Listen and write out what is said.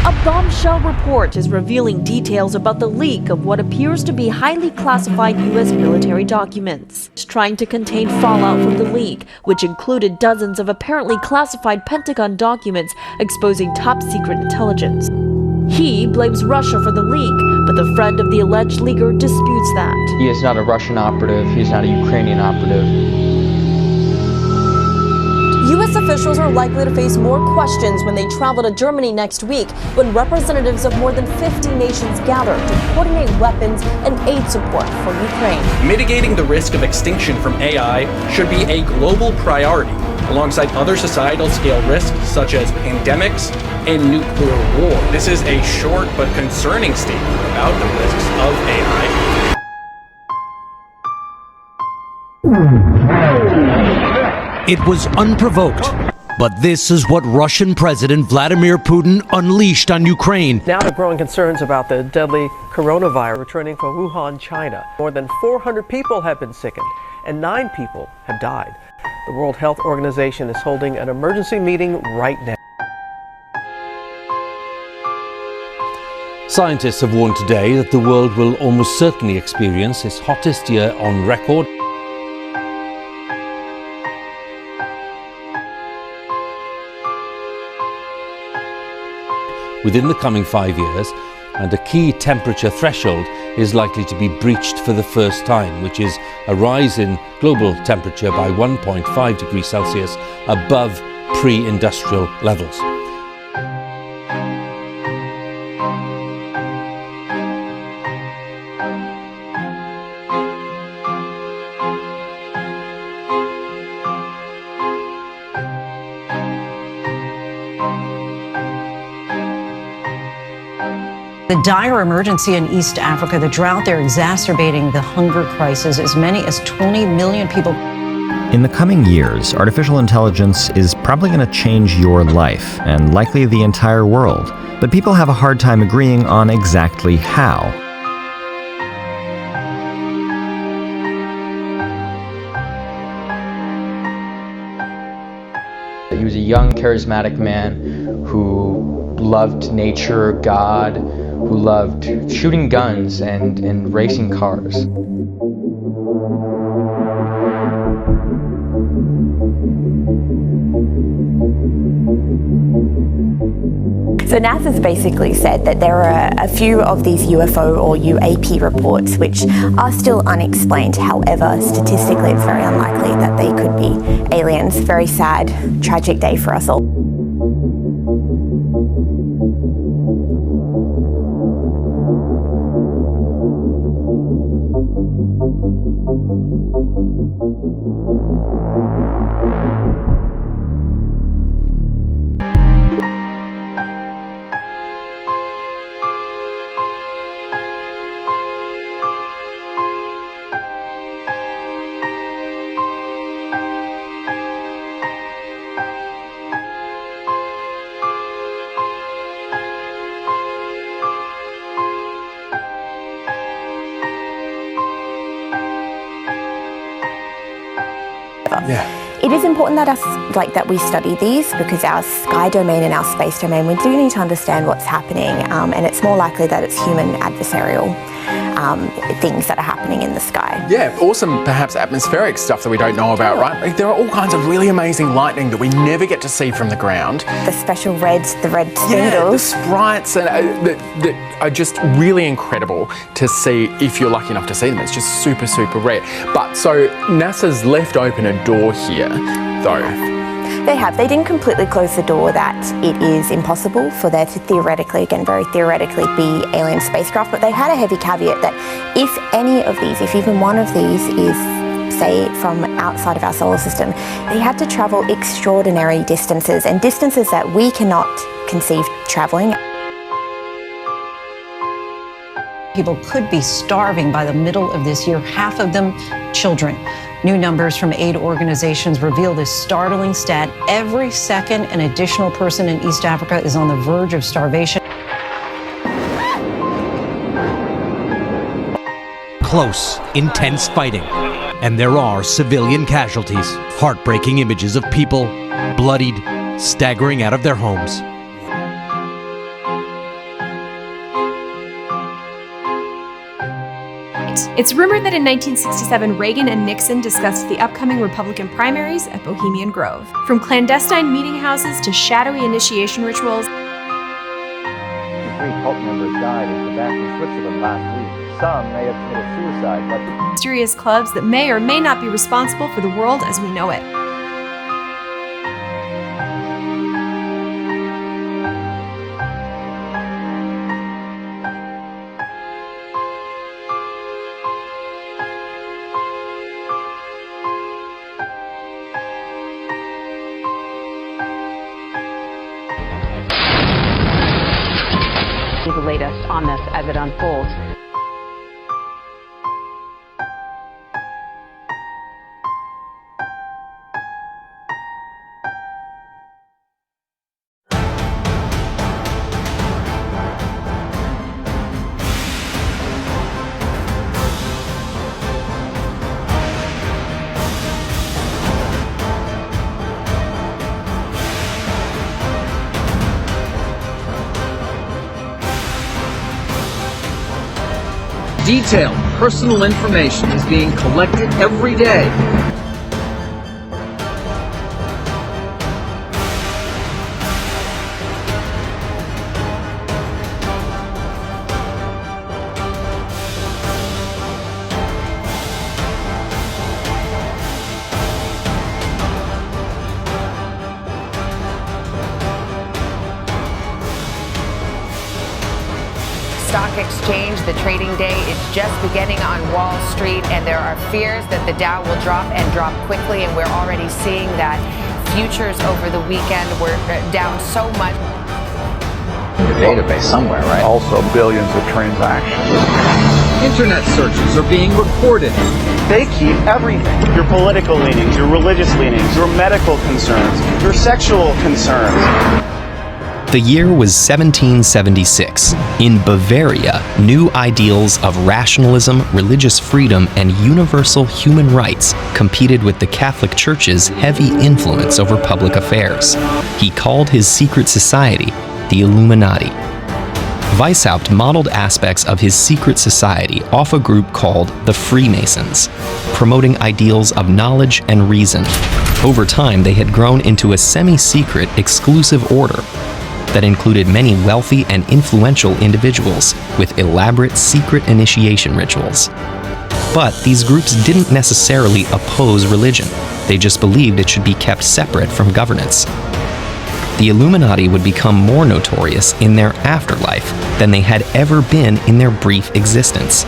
A bombshell report is revealing details about the leak of what appears to be highly classified U.S. military documents. It's trying to contain fallout from the leak, which included dozens of apparently classified Pentagon documents exposing top-secret intelligence. He blames Russia for the leak, but the friend of the alleged leaker disputes that. He is not a Russian operative. He's not a Ukrainian operative. U.S. officials are likely to face more questions when they travel to Germany next week, when representatives of more than 50 nations gather to coordinate weapons and aid support for Ukraine. Mitigating the risk of extinction from AI should be a global priority, alongside other societal scale risks such as pandemics and nuclear war. This is a short but concerning statement about the risks of AI. It was unprovoked, but this is what Russian President Vladimir Putin unleashed on Ukraine. Now to growing concerns about the deadly coronavirus returning from Wuhan, China. More than 400 people have been sickened and 9 people have died. The World Health Organization is holding an emergency meeting right now. Scientists have warned today that the world will almost certainly experience its hottest year on record. Within the coming 5 years, and a key temperature threshold is likely to be breached for the first time, which is a rise in global temperature by 1.5 degrees Celsius above pre-industrial levels. The dire emergency in East Africa, the drought there exacerbating the hunger crisis. As many as 20 million people. In the coming years, artificial intelligence is probably going to change your life, and likely the entire world. But people have a hard time agreeing on exactly how. He was a young, charismatic man who loved nature, God, who loved shooting guns and racing cars. So NASA's basically said that there are a few of these UFO or UAP reports which are still unexplained. However, statistically it's very unlikely that they could be aliens. Very sad, tragic day for us all. It is important that we study these, because our sky domain and our space domain, we do need to understand what's happening, and it's more likely that it's human adversarial things that are happening in the sky. Yeah, awesome, perhaps atmospheric stuff that we don't know about, right? Like, there are all kinds of really amazing lightning that we never get to see from the ground. The special reds, the red spindles. Yeah, the sprites and, that are just really incredible to see if you're lucky enough to see them. It's just super, super rare. But so NASA's left open a door here, though. They have. They didn't completely close the door that it is impossible for there to theoretically, again very theoretically, be alien spacecraft, but they had a heavy caveat that if any of these, if even one of these is, say, from outside of our solar system, they had to travel extraordinary distances, and distances that we cannot conceive traveling. People could be starving by the middle of this year, half of them children. New numbers from aid organizations reveal this startling stat. Every second, an additional person in East Africa is on the verge of starvation. Close, intense fighting. And there are civilian casualties. Heartbreaking images of people bloodied, staggering out of their homes. It's rumored that in 1967, Reagan and Nixon discussed the upcoming Republican primaries at Bohemian Grove. From clandestine meeting houses to shadowy initiation rituals, 3 cult members died in Quebec and Switzerland last week. Some may have committed suicide, but mysterious clubs that may or may not be responsible for the world as we know it. The latest on this as it unfolds. Detailed personal information is being collected every day. Stock exchange, the trading day is just beginning on Wall Street, and there are fears that the Dow will drop and drop quickly, and we're already seeing that. Futures over the weekend were down so much. The database somewhere, right? Also billions of transactions. Internet searches are being recorded. They keep everything. Your political leanings, your religious leanings, your medical concerns, your sexual concerns. The year was 1776. In Bavaria, new ideals of rationalism, religious freedom, and universal human rights competed with the Catholic Church's heavy influence over public affairs. He called his secret society the Illuminati. Weishaupt modeled aspects of his secret society off a group called the Freemasons, promoting ideals of knowledge and reason. Over time, they had grown into a semi-secret, exclusive order that included many wealthy and influential individuals with elaborate secret initiation rituals. But these groups didn't necessarily oppose religion. They just believed it should be kept separate from governance. The Illuminati would become more notorious in their afterlife than they had ever been in their brief existence.